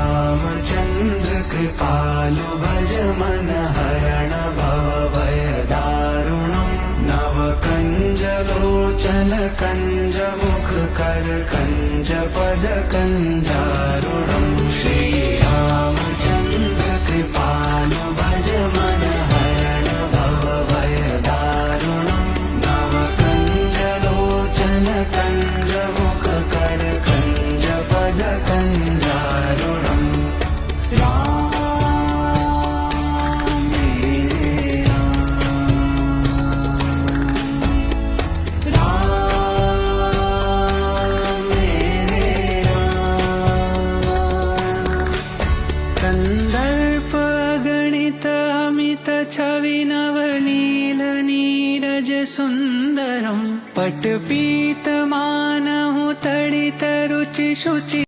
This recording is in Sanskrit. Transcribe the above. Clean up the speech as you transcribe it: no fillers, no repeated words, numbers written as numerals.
श्रीरामचन्द्र कृपालु भज मन हरण भव भय दारुणम् नवकञ्ज लोचन कञ्ज मुख कर कञ्ज पद कञ्जारुणम् श्रीरामचन्द्र कृपालु भज मन हरण भव भय दारुणम् नवकञ्ज लोचन कञ्ज मुख कर कञ्ज पद कञ्जारुणम् कंदर्प गणित अमित छवि नवनील नीरज सुंदरम पटपीत मानहु तडित रुचि शुचि